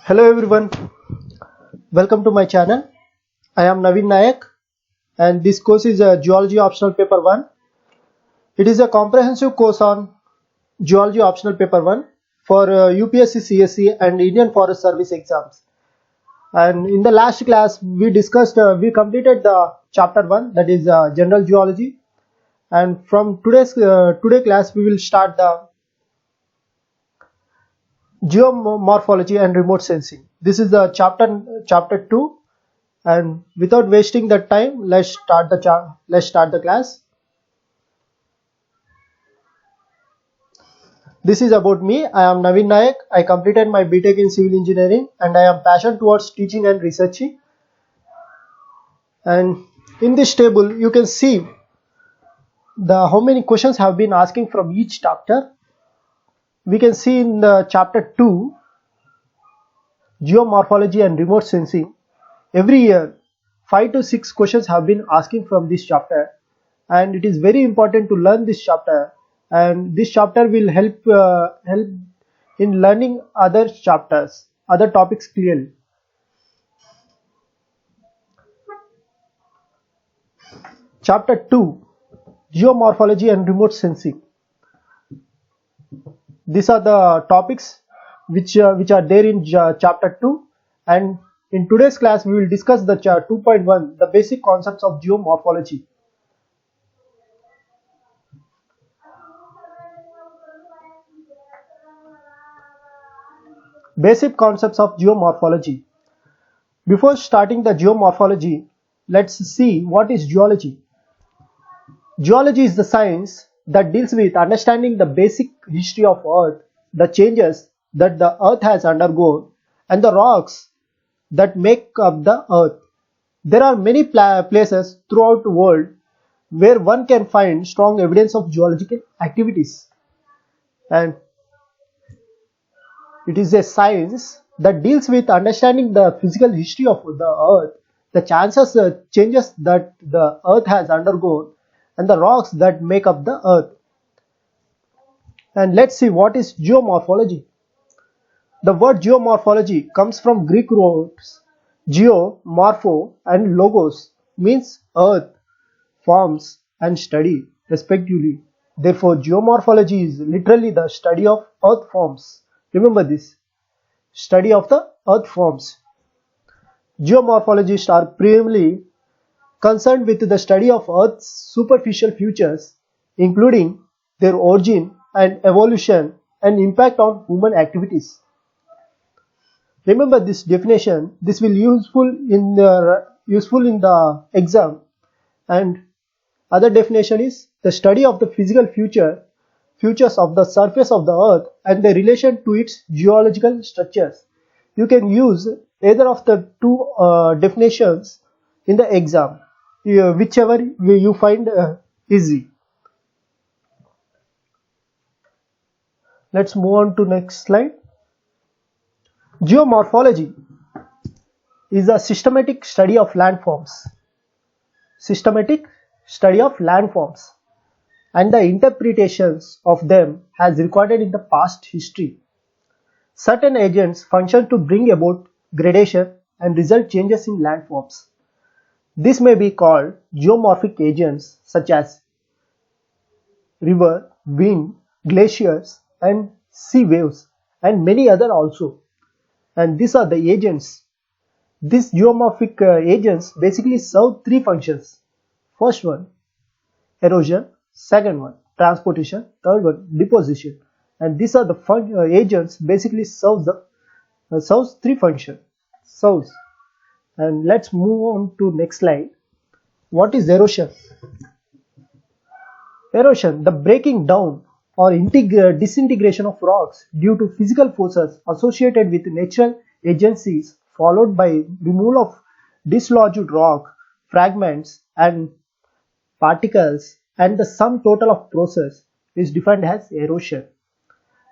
Hello everyone, welcome to my channel. I am Naveen Nayak and this course is a Geology Optional Paper 1. It is a comprehensive course on Geology Optional Paper 1 for UPSC CSE and Indian Forest Service exams. And in the last class we completed the chapter 1, that is General Geology, and from today class we will start the Geomorphology and Remote Sensing. This is the chapter 2. And without wasting the time, let's start the class. This is about me. I am Naveen Nayak. I completed my BTech in Civil Engineering and I am passionate towards teaching and researching. And in this table, you can see how many questions have been asking from each chapter. We can see in the chapter 2, Geomorphology and Remote Sensing. Every year, 5 to 6 questions have been asking from this chapter, and it is very important to learn this chapter. And this chapter will help in learning other topics clearly. Chapter 2, Geomorphology and Remote Sensing. These are the topics which are there in chapter 2, and in today's class we will discuss the 2.1, the basic concepts of geomorphology. Basic concepts of geomorphology. Before starting the geomorphology, let's see what is geology. Geology is the science that deals with understanding the basic history of Earth, the changes that the Earth has undergone, and the rocks that make up the Earth. There are many places throughout the world where one can find strong evidence of geological activities, and it is a science that deals with understanding the physical history of the Earth, the changes that the Earth has undergone, and the rocks that make up the Earth. And let's see what is geomorphology. The word geomorphology comes from Greek roots geo, morpho, and logos, means earth, forms, and study, respectively. Therefore, geomorphology is literally the study of earth forms. Remember this, study of the earth forms. Geomorphologists are primarily concerned with the study of Earth's superficial features, including their origin and evolution and impact on human activities. Remember this definition. This will useful in the exam. And other definition is the study of the physical features of the surface of the Earth and their relation to its geological structures. You can use either of the two definitions in the exam, whichever you find easy. Let's move on to next slide. Geomorphology is a systematic study of landforms. Systematic study of landforms and the interpretations of them as recorded in the past history. Certain agents function to bring about gradation and result changes in landforms. This may be called geomorphic agents such as river, wind, glaciers, and sea waves, and many other also. And these are the agents. These geomorphic agents basically serve three functions. First one, erosion. Second one, transportation. Third one, deposition. And these are the agents basically serves three functions. And let's move on to next slide. What is erosion? Erosion, the breaking down or disintegration of rocks due to physical forces associated with natural agencies, followed by removal of dislodged rock fragments and particles, and the sum total of process is defined as erosion.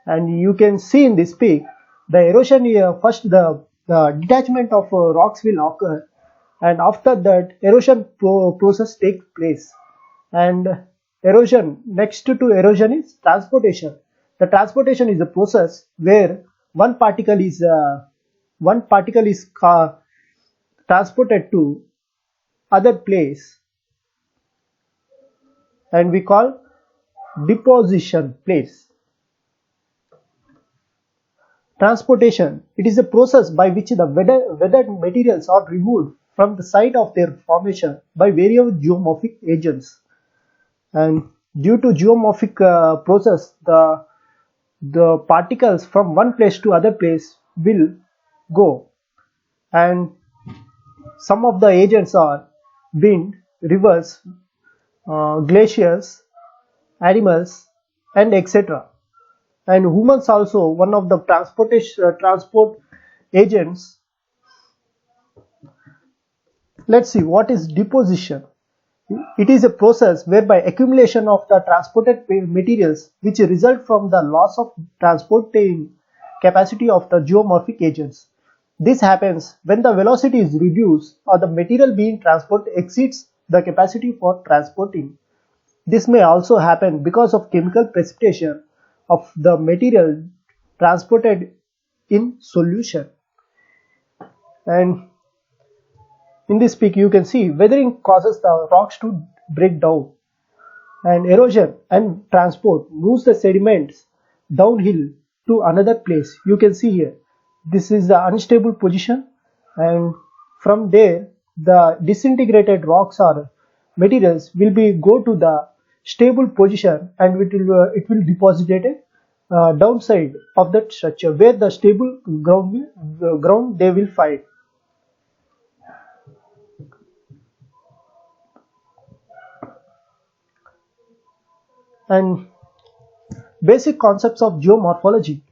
And you can see in this peak, the erosion here, first the detachment of rocks will occur, and after that erosion process takes place. And erosion, next to erosion is transportation. The transportation is a process where one particle is transported to other place, and we call deposition place. Transportation, it is a process by which the weathered materials are removed from the site of their formation by various geomorphic agents. And due to geomorphic process, the particles from one place to other place will go, and some of the agents are wind, rivers, glaciers, animals, and etc. And humans also one of the transport agents. Let's see what is deposition. It is a process whereby accumulation of the transported materials which result from the loss of transporting capacity of the geomorphic agents. This happens when the velocity is reduced or the material being transported exceeds the capacity for transporting. This may also happen because of chemical precipitation of the material transported in solution. And in this peak you can see weathering causes the rocks to break down, and erosion and transport moves the sediments downhill to another place. You can see here this is the unstable position, and from there the disintegrated rocks or materials will be go to the stable position, and it will deposited downside of that structure where the stable ground they will find. And basic concepts of geomorphology.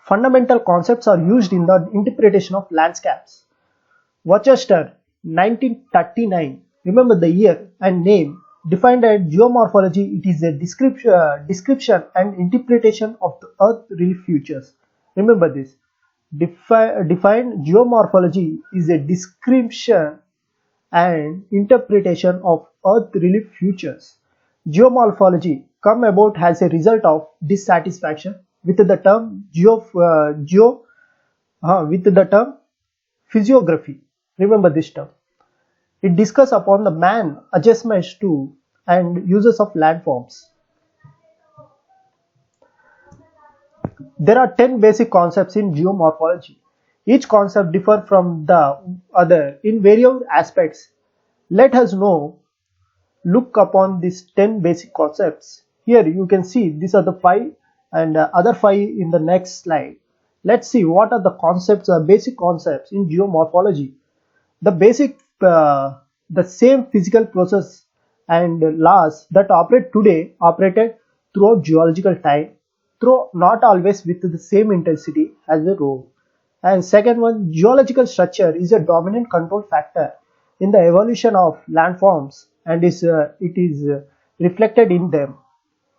Fundamental concepts are used in the interpretation of landscapes. Worcester, 1939, remember the year and name, defined as geomorphology. It is a description and interpretation of the earth relief features. Remember this. Defined geomorphology is a description and interpretation of earth relief features. Geomorphology come about as a result of dissatisfaction with the term physiography. Remember this term. It discusses upon the man adjustments to and uses of landforms. There are 10 basic concepts in geomorphology. Each concept differs from the other in various aspects. Let us look upon these 10 basic concepts. Here you can see these are the 5 and other 5 in the next slide. Let's see what are the basic concepts in geomorphology. The same physical process and laws that operate today operated throughout geological time, though not always with the same intensity as a role. And second one, geological structure is a dominant control factor in the evolution of landforms, and it is reflected in them.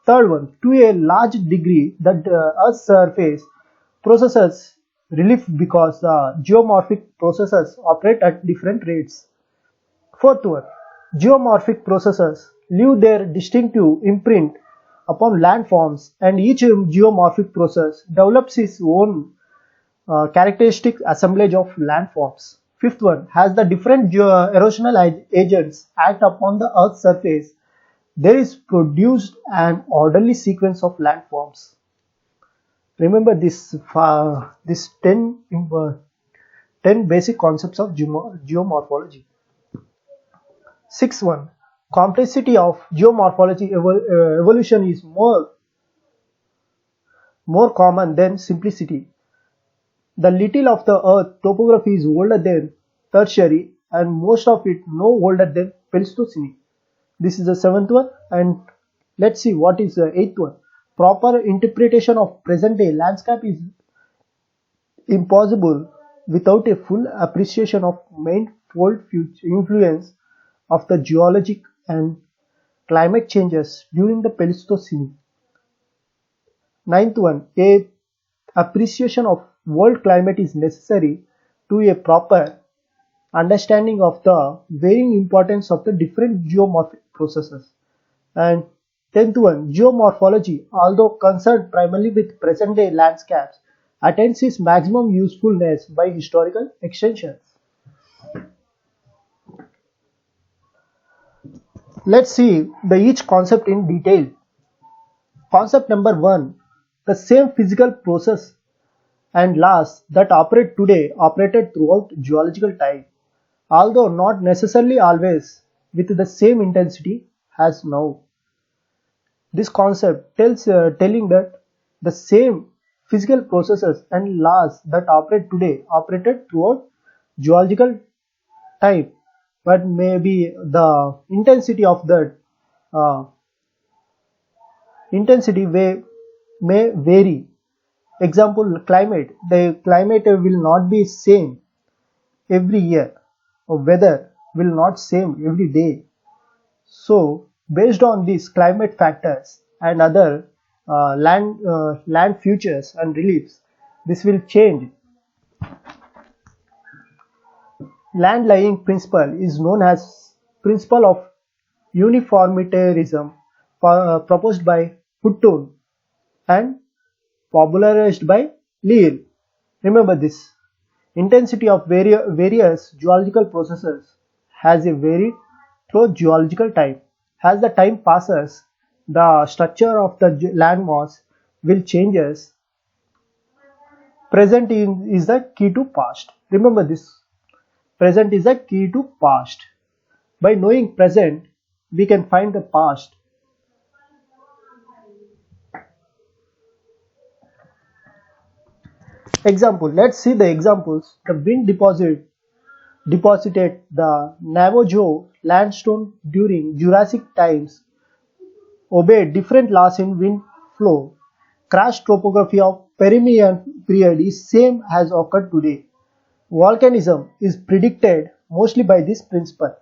Third one, to a large degree that Earth's surface processes relief because the geomorphic processes operate at different rates. Fourth one, geomorphic processes leave their distinctive imprint upon landforms, and each geomorphic process develops its own characteristic assemblage of landforms. Fifth one, has the different erosional agents act upon the Earth's surface, there is produced an orderly sequence of landforms. Remember this 10 basic concepts of geomorphology. Sixth one, complexity of geomorphology evolution is more common than simplicity. The little of the earth topography is older than Tertiary, and most of it no older than Pleistocene. This is the seventh one, and let's see what is the eighth one. Proper interpretation of present day landscape is impossible without a full appreciation of manifold influence of the geologic and climate changes during the Pleistocene. Ninth one, a appreciation of world climate is necessary to a proper understanding of the varying importance of the different geomorphic processes. And 10th one, geomorphology, although concerned primarily with present-day landscapes, attains its maximum usefulness by historical extensions. Let's see each concept in detail. Concept number 1. The same physical process and laws that operate today operated throughout geological time, although not necessarily always with the same intensity as now. This concept telling that the same physical processes and laws that operate today operated throughout geological time, but maybe the intensity of that uh, intensity may vary. Example, climate. The climate will not be same every year, or weather will not same every day. So based on these climate factors and other land features and reliefs, this will change. Land lying principle is known as principle of uniformitarianism, proposed by Hutton and popularized by Lyell. Remember this. Intensity of various geological processes has a varied through geological time. As the time passes, the structure of the land mass will changes. Present is the key to past. Remember this. Present is the key to past. By knowing present, we can find the past. Example. Let's see the examples. The wind deposited the Navajo limestone during Jurassic times, obeyed different laws in wind flow. Crash topography of Permian period is same as occurred today. Volcanism is predicted mostly by this principle.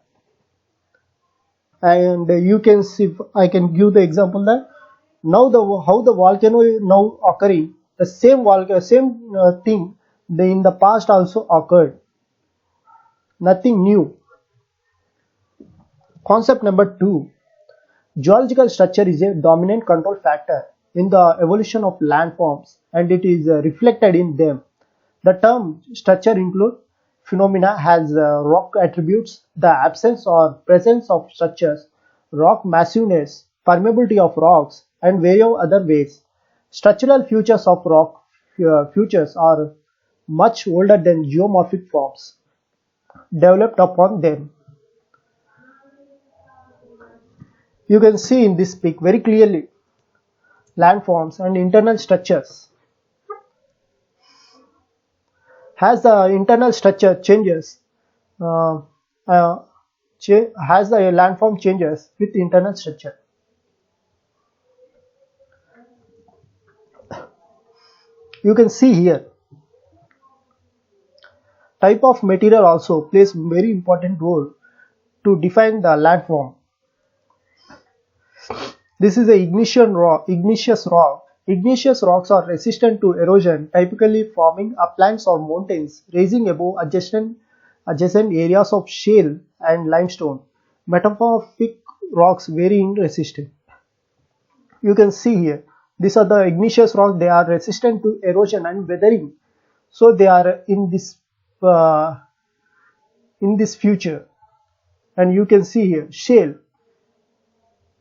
And you can see, I can give the example that now how the volcano is now occurring, the same thing in the past also occurred. Nothing new. Concept number 2. Geological structure is a dominant control factor in the evolution of landforms, and it is reflected in them. The term structure includes phenomena as rock attributes, the absence or presence of structures, rock massiveness, permeability of rocks, and various other ways. Structural features of rock features are much older than geomorphic forms developed upon them. You can see in this pic very clearly landforms and internal structures. As the internal structure changes, as the landform changes with internal structure. You can see here. Type of material also plays very important role to define the landform. This is a igneous rock. Igneous rocks are resistant to erosion, typically forming uplands or mountains, rising above adjacent areas of shale and limestone. Metamorphic rocks very resistant. You can see here, these are the igneous rocks. They are resistant to erosion and weathering. So they are in this future. And you can see here, shale.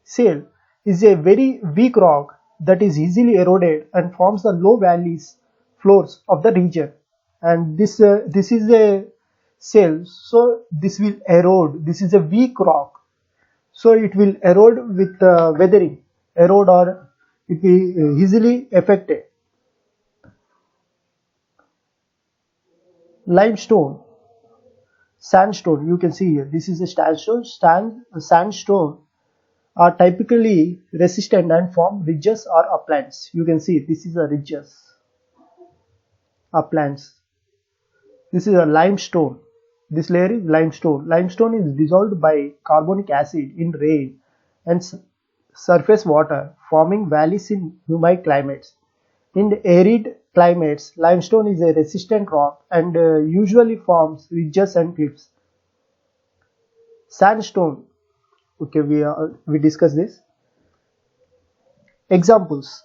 Shale is a very weak rock that is easily eroded and forms the low valleys floors of the region. And this is a shale, so this will erode. This is a weak rock, so it will erode with weathering, erode or it will easily affected. Limestone, sandstone. You can see here. This is a sandstone are typically resistant and form ridges or uplands. You can see this is a ridges, uplands. This is a limestone. This layer is limestone. Limestone is dissolved by carbonic acid in rain and surface water, forming valleys in humid climates. In arid climates, limestone is a resistant rock and usually forms ridges and cliffs. Sandstone. Okay, we discussed this. Examples.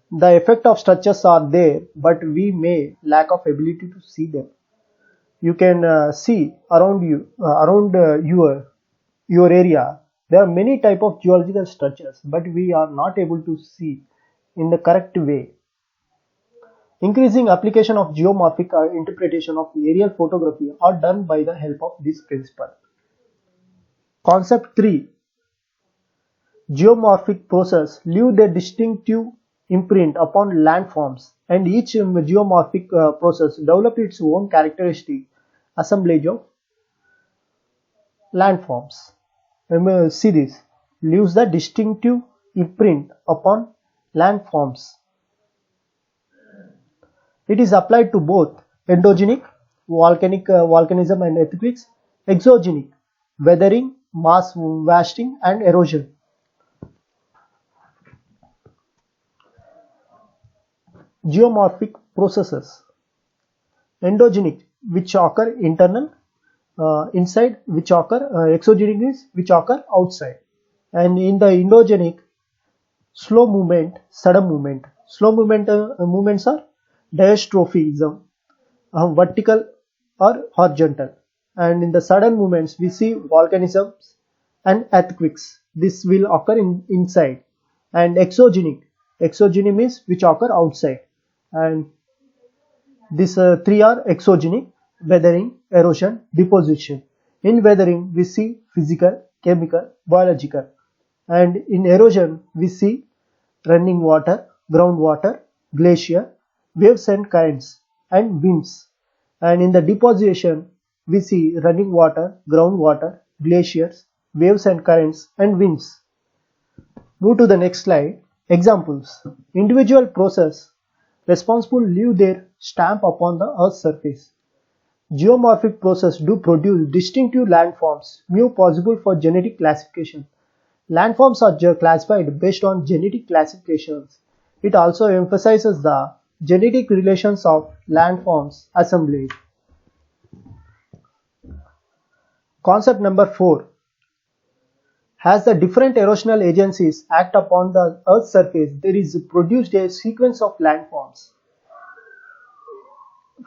The effect of structures are there, but we may lack of ability to see them. You can see around you, your area. There are many type of geological structures, but we are not able to see in the correct way. Increasing application of geomorphic interpretation of aerial photography are done by the help of this principle. Concept 3. Geomorphic process leave their distinctive imprint upon landforms, and each geomorphic process develop its own characteristic assemblage of landforms. Remember, see this, leaves the distinctive imprint upon landforms. It is applied to both endogenic volcanism and earthquakes, exogenic weathering, mass wasting and erosion. Geomorphic processes. Endogenic, which occur inside, which occur exogenic is which occur outside. And in the endogenic, slow movement, sudden movement. Slow movements are diastrophism, vertical or horizontal. And in the sudden movements, we see volcanisms and earthquakes. This will occur inside. And exogenic is which occur outside. And these three are exogenic: weathering, erosion, deposition. In weathering, we see physical, chemical, biological. And in erosion, we see running water, groundwater, glacier, waves and currents, and winds. And in the deposition, we see running water, groundwater, glaciers, waves and currents, and winds. Move to the next slide. Examples. Individual process responsible leave their stamp upon the earth's surface. Geomorphic process do produce distinctive landforms, possible for genetic classification. Landforms are classified based on genetic classifications. It also emphasizes the genetic relations of landforms assemblage. Concept number 4. As the different erosional agencies act upon the Earth's surface, there is produced a sequence of landforms.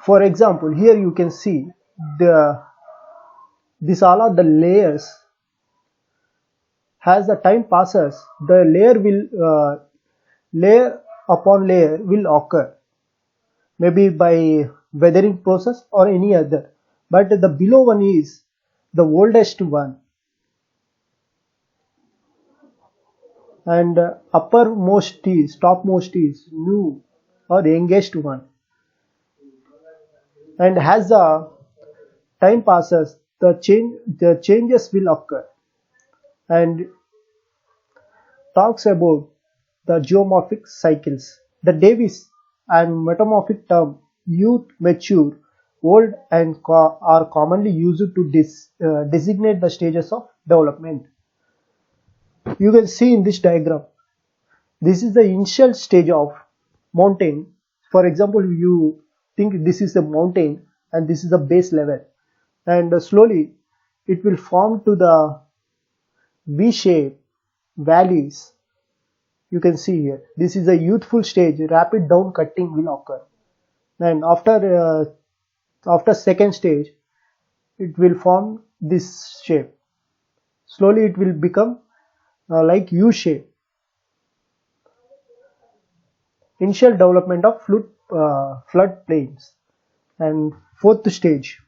For example, here you can see these all are the layers. As the time passes, the layer upon layer will occur, maybe by weathering process or any other. But the below one is the oldest one, and uppermost is, topmost is new or youngest one. And as the time passes, the changes will occur. And talks about the geomorphic cycles. The Davis and metamorphic term youth, mature, old and are commonly used to designate the stages of development. You can see in this diagram, this is the initial stage of mountain. For example, you think this is a mountain and this is the base level, and slowly it will form to the V-shape valleys. You can see here, this is a youthful stage. Rapid down cutting will occur, and after second stage it will form this shape. Slowly it will become like U shape. Initial development of flood plains. And fourth stage,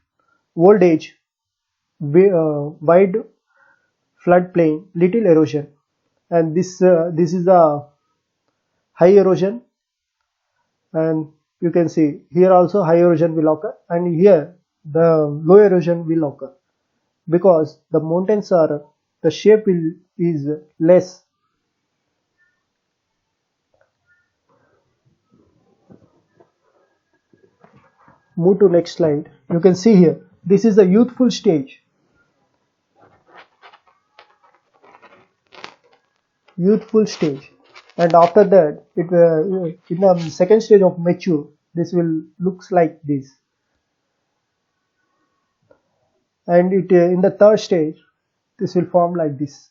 old age, wide flood plain, little erosion. And this is a high erosion, and you can see here also high erosion will occur, and here the low erosion will occur, because the mountains are, the shape is less. Move to next slide. You can see here, this is the youthful stage. Youthful stage, and after that in the second stage of mature, this will looks like this, and it in the third stage this will form like this.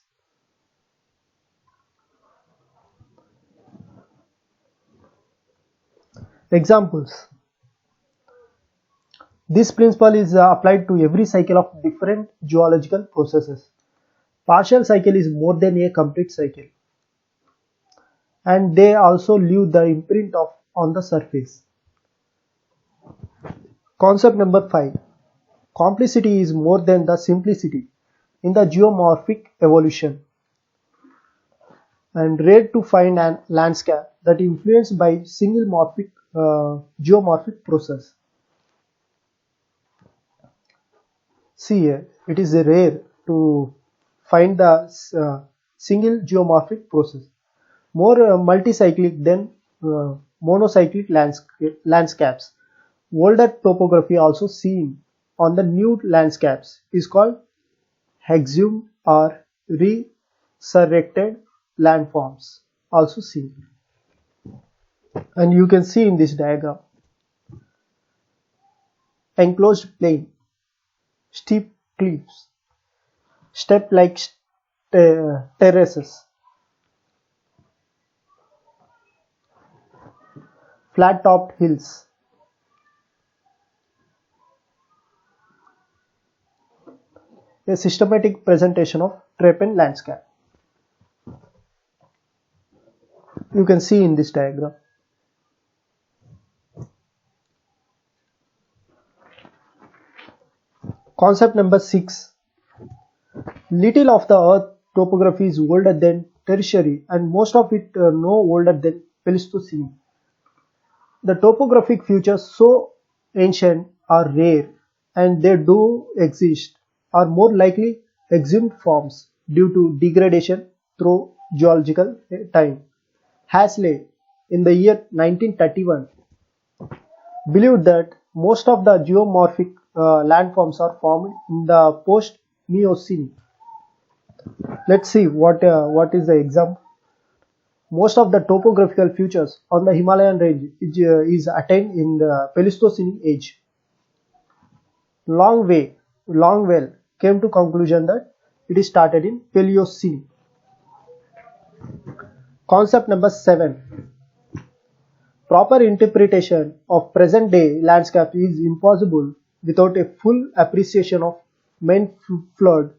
Examples. This principle is applied to every cycle of different geological processes. Partial cycle is more than a complete cycle, and they also leave the imprint of on the surface. Concept number 5. Complexity is more than the simplicity in the geomorphic evolution, and rare to find an landscape that is influenced by single geomorphic process. See here, it is rare to find the single geomorphic process, more multicyclic than monocyclic landscapes. Older topography also seen on the new landscapes is called exhumed or resurrected landforms, also seen. And you can see in this diagram enclosed plain, steep cliffs, step-like terraces, flat-topped hills, a systematic presentation of terrapin landscape. You can see in this diagram. Concept number 6. Little of the earth topography is older than tertiary and most of it no older than Pleistocene. The topographic features so ancient are rare, and they do exist are more likely exhumed forms due to degradation through geological time. Hasley, in the year 1931, believed that most of the geomorphic landforms are formed in the post-Miocene. Let's see what is the example. Most of the topographical features on the Himalayan range is attained in the Pleistocene age. Longwell came to conclusion that it is started in Paleocene. Concept number 7. Proper interpretation of present-day landscape is impossible without a full appreciation of main flood,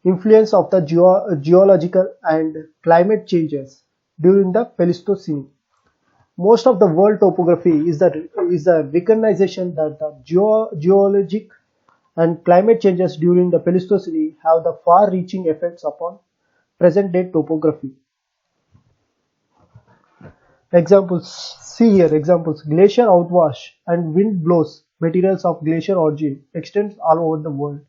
influence of the geological and climate changes during the Pleistocene. Most of the world topography is the recognition that the geologic and climate changes during the Pleistocene have the far-reaching effects upon present-day topography. Examples. See here examples. Glacier outwash and wind blows materials of glacier origin extends all over the world.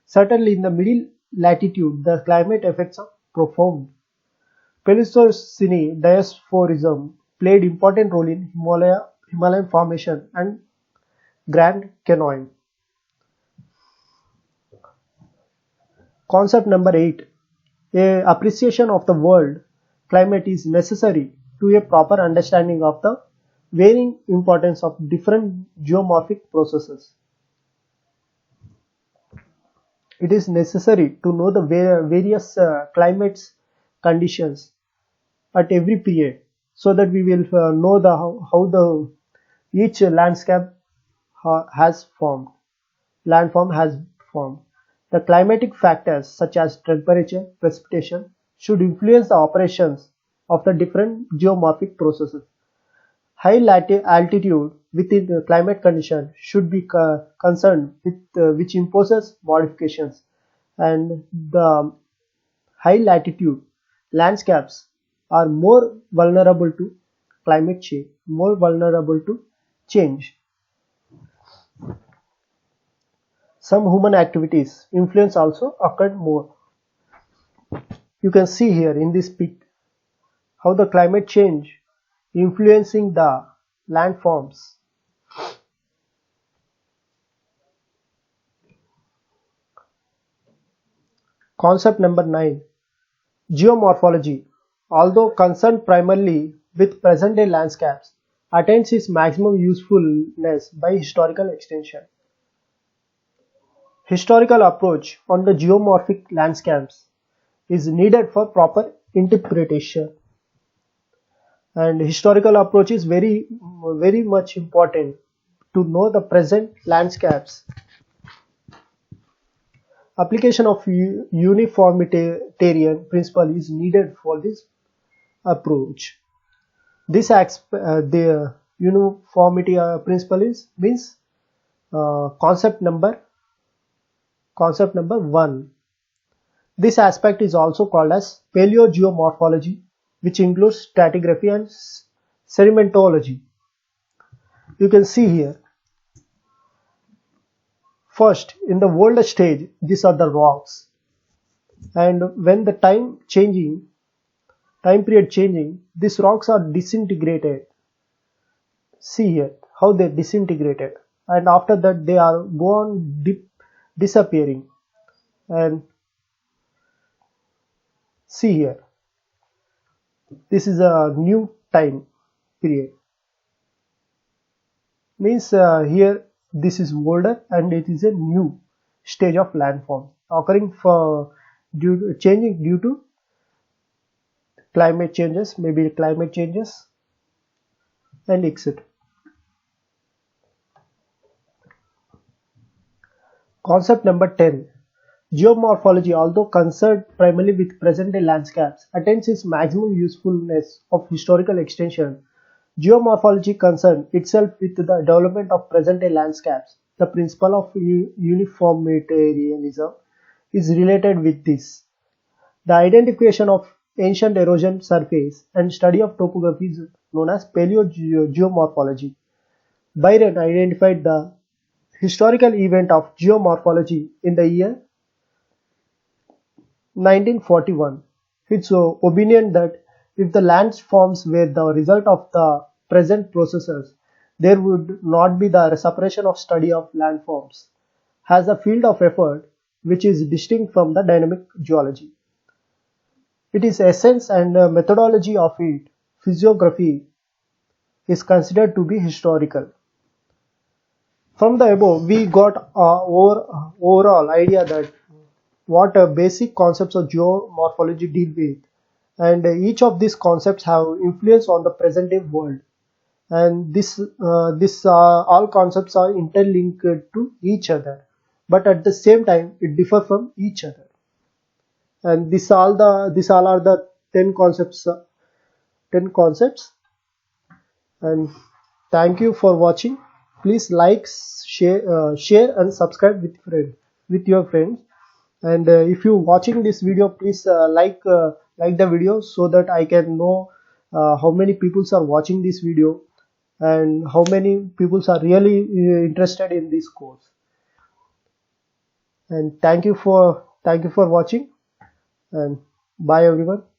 Certainly in the middle latitude, the climate effects are profound. Pleistocene diasphorism played important role in Himalayan formation and Grand Canyon. Concept number 8. A appreciation of the world climate is necessary to a proper understanding of the varying importance of different geomorphic processes. It is necessary to know the various climates conditions at every period, so that we will know how the each landform has formed. The climatic factors such as temperature, precipitation should influence the operations of the different geomorphic processes. High altitude within the climate condition should be concerned with which imposes modifications, and the high latitude landscapes are more vulnerable to climate change, Some human activities influence also occurred more. You can see here in this pic how the climate change influencing the landforms. Concept number 9. Geomorphology, although concerned primarily with present-day landscapes, attains its maximum usefulness by historical extension. Historical approach on the geomorphic landscapes is needed for proper interpretation. And historical approach is very much important to know the present landscapes. Application of uniformitarian principle is needed for this approach. The uniformity principle means concept number 1. This aspect is also called as paleogeomorphology, which includes stratigraphy and sedimentology. You can see here. First, in the older stage, these are the rocks, and when the time period changing, these rocks are disintegrated. See here how they disintegrated, and after that they are go on disappearing. And see here, this is a new time period. Means here this is older and it is a new stage of landform occurring changing due to climate changes, maybe climate changes and etc. Concept number 10. Geomorphology, although concerned primarily with present-day landscapes, attains its maximum usefulness of historical extension. Geomorphology concerns itself with the development of present-day landscapes. The principle of uniformitarianism is related with this. The identification of ancient erosion surface and study of topography is known as paleogeomorphology. Byron identified the historical event of geomorphology in the year 1941. It's opinion that if the landforms were the result of the present processes, there would not be the separation of study of landforms as a field of effort which is distinct from the dynamic geology. It is essence and methodology of it, physiography, is considered to be historical. From the above, we got overall idea that what basic concepts of geomorphology deal with, and each of these concepts have influence on the present day world, and all concepts are interlinked to each other, but at the same time it differ from each other. And these all are the 10 concepts. And thank you for watching. Please like, share and subscribe with your friends. And if you watching this video, please like the video so that I can know how many people are watching this video and how many people are really interested in this course. And thank you for watching, and bye everyone.